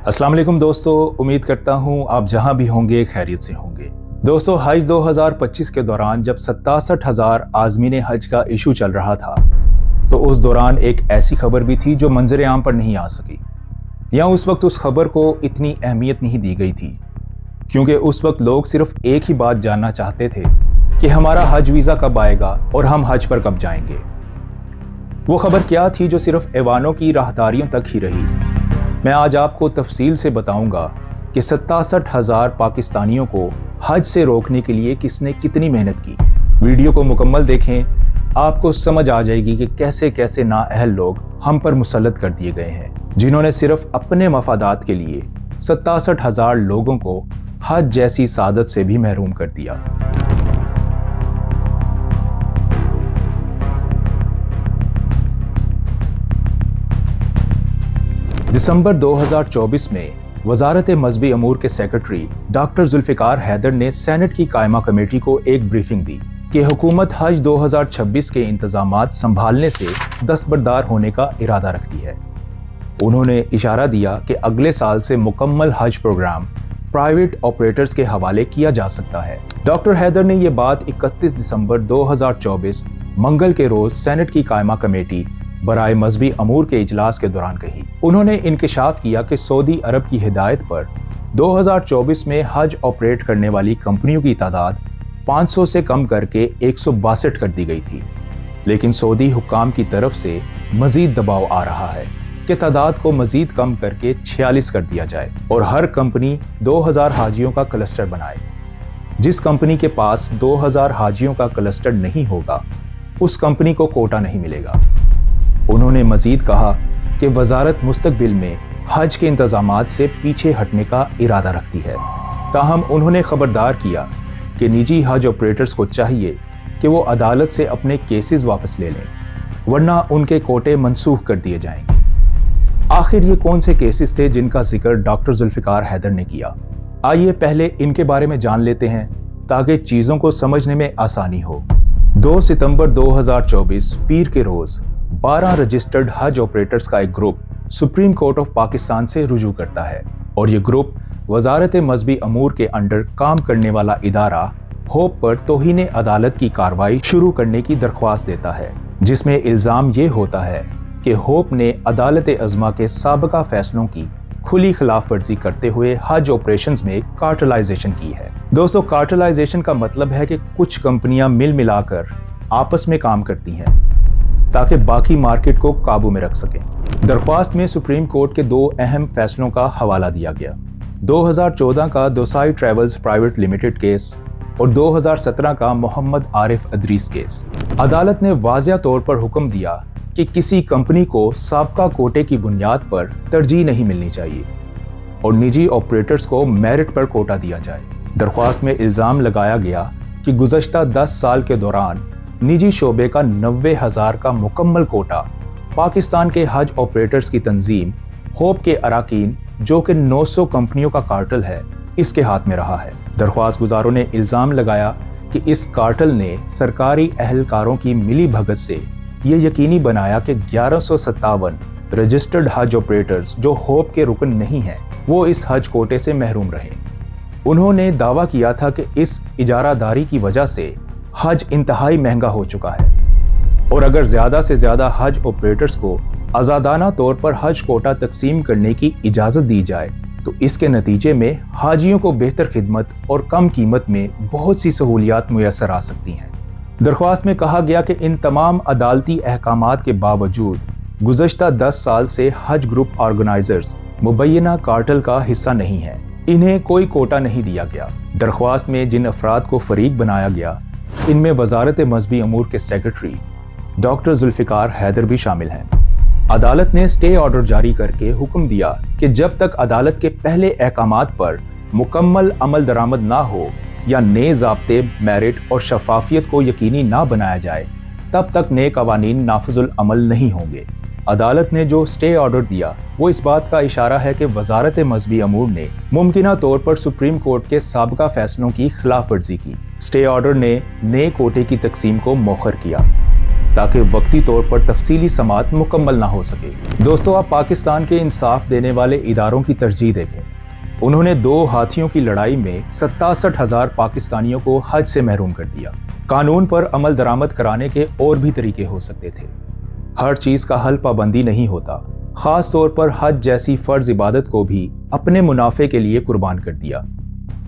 अस्सलाम वालेकुम दोस्तों, उम्मीद करता हूँ आप जहाँ भी होंगे खैरियत से होंगे। दोस्तों, हज 2025 के दौरान जब 67,000 आज़मीन हज का इशू चल रहा था तो उस दौरान एक ऐसी खबर भी थी जो मंजर आम पर नहीं आ सकी, या उस वक्त उस खबर को इतनी अहमियत नहीं दी गई थी, क्योंकि उस वक्त लोग सिर्फ एक ही बात जानना चाहते थे कि हमारा हज वीज़ा कब आएगा और हम हज पर कब जाएंगे। वो खबर क्या थी जो सिर्फ ऐवानों की राहदारियों तक ही रही। मैं आज आपको तफसील से बताऊंगा कि 67,000 पाकिस्तानियों को हज से रोकने के लिए किसने कितनी मेहनत की। वीडियो को मुकम्मल देखें, आपको समझ आ जाएगी कि कैसे कैसे नाअहल लोग हम पर मुसल्लत कर दिए गए हैं, जिन्होंने सिर्फ अपने मफादात के लिए 67,000 लोगों को हज जैसी सादत से भी महरूम कर दिया। दिसंबर 2024 में वजारत मजहबी अमूर के सेक्रेटरी डॉक्टर जुल्फिकार हैदर ने सेनेट की कायमा कमेटी को एक ब्रीफिंग दी कि हुकूमत हज 2026 के इंतजामात संभालने से दस्तबरदार होने का इरादा रखती है। उन्होंने इशारा दिया कि अगले साल से मुकम्मल हज प्रोग्राम प्राइवेट ऑपरेटर्स के हवाले किया जा सकता है। डॉक्टर हैदर ने ये बात 31 दिसंबर 2024 मंगल के रोज सेनेट की कायमा कमेटी बराए मजहबी अमूर के इजलास के दौरान कही। उन्होंने इंकशाफ किया कि सऊदी अरब की हिदायत पर 2024 में हज ऑपरेट करने वाली कंपनियों की तादाद 500 से कम करके 162 कर दी गई थी, लेकिन सऊदी हुक्काम की तरफ से मजीद दबाव आ रहा है कि तादाद को मजीद कम करके 46 कर दिया जाए और हर कंपनी 2000 हाजियों का क्लस्टर बनाए। जिस कंपनी के पास 2000 हाजियों का क्लस्टर नहीं होगा, उस कंपनी को कोटा नहीं मिलेगा। उन्होंने मजीद कहा कि वजारत मुस्तकबिल में हज के इंतजामात से पीछे हटने का इरादा रखती है। ताहम उन्होंने खबरदार किया कि निजी हज ऑपरेटर्स को चाहिए कि वो अदालत से अपने केसेस वापस ले लें, वरना उनके कोटे मनसूख कर दिए जाएंगे। आखिर ये कौन से केसेस थे जिनका जिक्र डॉक्टर जुल्फिकार हैदर ने किया? आइए पहले इनके बारे में जान लेते हैं ताकि चीज़ों को समझने में आसानी हो। 2 सितंबर 2024 पीर के रोज़ 12 रजिस्टर्ड हज ऑपरेटर्स का एक group supreme court of Pakistan से रुजू करता है और ये ग्रुप वजारत मजहबी अमूर के अंडर काम करने वाला इदारा होप पर तौहीन अदालत की कार्रवाई शुरू करने की दरख्वास्त देता है, जिसमें इल्ज़ाम ये होता है कि होप ने अदालत अज़मा के साबका फैसलों की खुली खिलाफ वर्जी करते हुए हज ऑपरेशंस में कार्टेलाइजेशन की है। दोस्तों, कार्टेलाइजेशन का मतलब है कि कुछ कंपनियां मिल मिलाकर आपस में काम करती हैं ताकि बाकी मार्केट को काबू में रख सकें। दरख्वास्त में सुप्रीम कोर्ट के 2 अहम फैसलों का हवाला दिया गया। 2014 का दोसाई ट्रेवल्स प्राइवेट लिमिटेड केस और 2017 का मोहम्मद आरिफ अदरीस केस। अदालत ने वाज़िया तौर पर हुक्म दिया कि किसी कंपनी को साबका कोटे की बुनियाद पर तरजीह नहीं मिलनी चाहिए और निजी ऑपरेटर्स को मेरिट पर कोटा दिया जाए। दरख्वास्त में इल्ज़ाम लगाया गया कि गुज़श्ता 10 साल के दौरान निजी शोबे का 90,000 का मुकम्मल कोटा पाकिस्तान के हज ऑपरेटर्स की तंजीम होप के अराकीन, जो कि 900 कंपनियों का कार्टल है, इसके हाथ में रहा है। दरख्वास्त गुजारों ने इल्ज़ाम लगाया कि इस कार्टल ने सरकारी अहलकारों की मिली भगत से ये यकीनी बनाया कि 1157 रजिस्टर्ड हज ऑपरेटर्स जो होप के रुकन नहीं हैं, वो इस हज कोटे से महरूम रहे। उन्होंने दावा किया था कि इस इजारादारी की वजह से हज इंतहाई महंगा हो चुका है और अगर ज़्यादा से ज़्यादा हज ऑपरेटर्स को आज़ादाना तौर पर हज कोटा तकसीम करने की इजाज़त दी जाए तो इसके नतीजे में हाजियों को बेहतर खिदमत और कम कीमत में बहुत सी सहूलियात मुयस्सर आ सकती हैं। दरख्वास्त में कहा गया कि इन तमाम अदालती अहकामात के बावजूद गुज़श्ता 10 साल से हज ग्रुप ऑर्गेनाइजर्स मुबैना कार्टल का हिस्सा नहीं है, इन्हें कोई कोटा नहीं दिया गया। दरख्वास्त में जिन अफराद को फरीक बनाया गया, इनमें वजारत मजहबी अमूर के सेक्रेटरी डॉक्टर जुल्फिकार हैदर भी शामिल हैं। अदालत ने स्टे ऑर्डर जारी करके हुक्म दिया कि जब तक अदालत के पहले अहकामात पर मुकम्मल अमल दरामद ना हो या नए ज़ाब्ते, मेरिट और शफाफियत को यकीनी ना बनाया जाए, तब तक नए कवानीन नाफिजुल अमल नहीं होंगे। अदालत ने जो स्टे ऑर्डर दिया वो इस बात का इशारा है कि वजारत मजहबी अमूर ने मुमकिना तौर पर सुप्रीम कोर्ट के साबका फैसलों की खिलाफ वर्जी की। स्टे ऑर्डर ने नए कोटे की तकसीम को मौखर किया। تاکہ وقتی طور پر تفصیلی سماعت مکمل نہ ہو سکے۔ دوستو، آپ پاکستان کے انصاف دینے والے اداروں کی ترجیح دیکھیں۔ انہوں نے 2 ہاتھیوں کی لڑائی میں 67,000 پاکستانیوں کو حج سے محروم کر دیا۔ قانون پر عمل درآمد کرانے کے اور بھی طریقے ہو سکتے تھے۔ ہر چیز کا حل پابندی نہیں ہوتا، خاص طور پر حج جیسی فرض عبادت کو بھی اپنے منافع کے لیے قربان کر دیا۔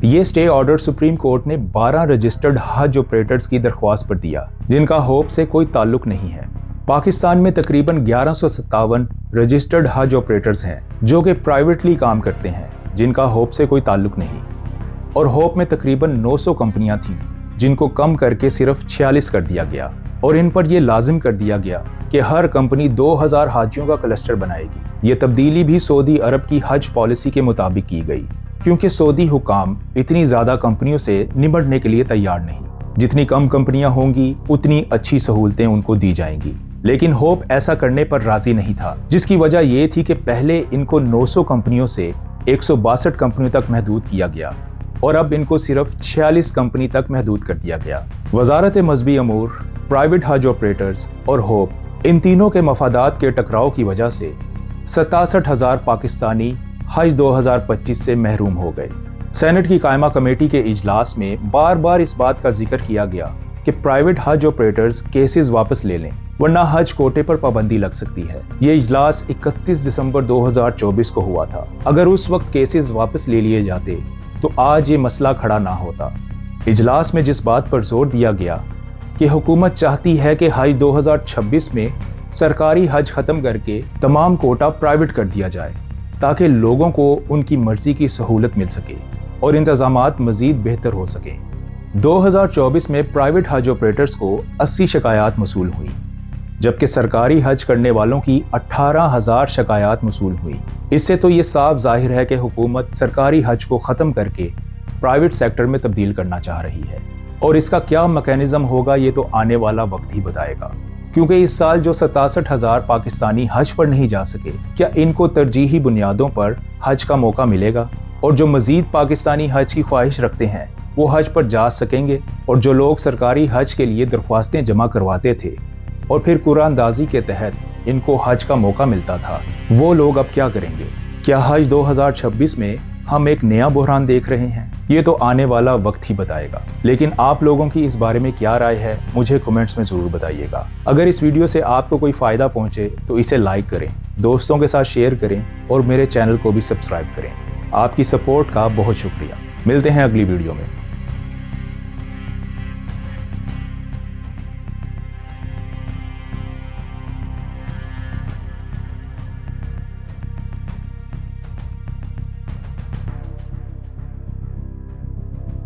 یہ اسٹے آرڈر سپریم کورٹ نے 12 رجسٹرڈ حج آپریٹرز کی درخواست پر دیا، جن کا ہوپ سے کوئی تعلق نہیں ہے۔ پاکستان میں تقریباً 1157 رجسٹرڈ حج آپریٹرز ہیں جو کہ پرائیویٹلی کام کرتے ہیں، جن کا ہوپ سے کوئی تعلق نہیں، اور ہوپ میں تقریباً 900 کمپنیاں تھیں جن کو کم کر کے صرف 46 کر دیا گیا، اور ان پر یہ لازم کر دیا گیا کہ ہر کمپنی 2000 حاجیوں کا کلسٹر بنائے گی۔ یہ تبدیلی بھی سعودی عرب کی حج پالیسی کے مطابق کی گئی، کیونکہ سعودی حکام اتنی زیادہ کمپنیوں سے نمٹنے کے لیے تیار نہیں۔ جتنی کم کمپنیاں ہوں گی اتنی اچھی سہولتیں ان کو دی جائیں گی، لیکن ہوپ ایسا کرنے پر راضی نہیں تھا، جس کی وجہ یہ تھی کہ پہلے ان کو 900 کمپنیوں سے 162 کمپنیوں تک محدود کیا گیا، اور اب ان کو صرف 46 کمپنی تک محدود کر دیا گیا۔ وزارت مذہبی امور، پرائیویٹ حج آپریٹرز اور ہوپ، ان تینوں کے مفادات کے ٹکراؤ کی وجہ سے 67,000 پاکستانی حج 2025 سے محروم ہو گئے۔ سینٹ کی قائمہ کمیٹی کے اجلاس میں بار بار اس بات کا ذکر کیا گیا کہ پرائیویٹ حج آپریٹرز کیسز واپس لے لیں، ورنہ حج کوٹے پر پابندی لگ سکتی ہے۔ یہ اجلاس 31 دسمبر 2024 کو ہوا تھا۔ اگر اس وقت کیسز واپس لے لیے جاتے تو آج یہ مسئلہ کھڑا نہ ہوتا۔ اجلاس میں جس بات پر زور دیا گیا کہ حکومت چاہتی ہے کہ حج 2026 میں سرکاری حج ختم کر کے تمام کوٹا پرائیویٹ کر دیا جائے، تاکہ لوگوں کو ان کی مرضی کی سہولت مل سکے اور انتظامات مزید بہتر ہو سکیں۔ 2024 میں پرائیویٹ حج آپریٹرز کو 80 شکایات موصول ہوئی، جبکہ سرکاری حج کرنے والوں کی 18,000 شکایات موصول ہوئی۔ اس سے تو یہ صاف ظاہر ہے کہ حکومت سرکاری حج کو ختم کر کے پرائیویٹ سیکٹر میں تبدیل کرنا چاہ رہی ہے، اور اس کا کیا میکینزم ہوگا یہ تو آنے والا وقت ہی بتائے گا، کیونکہ اس سال جو 67,000 پاکستانی حج پر نہیں جا سکے، کیا ان کو ترجیحی بنیادوں پر حج کا موقع ملے گا؟ اور جو مزید پاکستانی حج کی خواہش رکھتے ہیں وہ حج پر جا سکیں گے؟ اور جو لوگ سرکاری حج کے لیے درخواستیں جمع کرواتے تھے اور پھر قرعہ اندازی کے تحت ان کو حج کا موقع ملتا تھا، وہ لوگ اب کیا کریں گے؟ کیا حج 2026 میں ہم ایک نیا بحران دیکھ رہے ہیں؟ یہ تو آنے والا وقت ہی بتائے گا، لیکن آپ لوگوں کی اس بارے میں کیا رائے ہے مجھے کمنٹس میں ضرور بتائیے گا۔ اگر اس ویڈیو سے آپ کو کوئی فائدہ پہنچے تو اسے لائک کریں، دوستوں کے ساتھ شیئر کریں، اور میرے چینل کو بھی سبسکرائب کریں۔ آپ کی سپورٹ کا بہت شکریہ۔ ملتے ہیں اگلی ویڈیو میں۔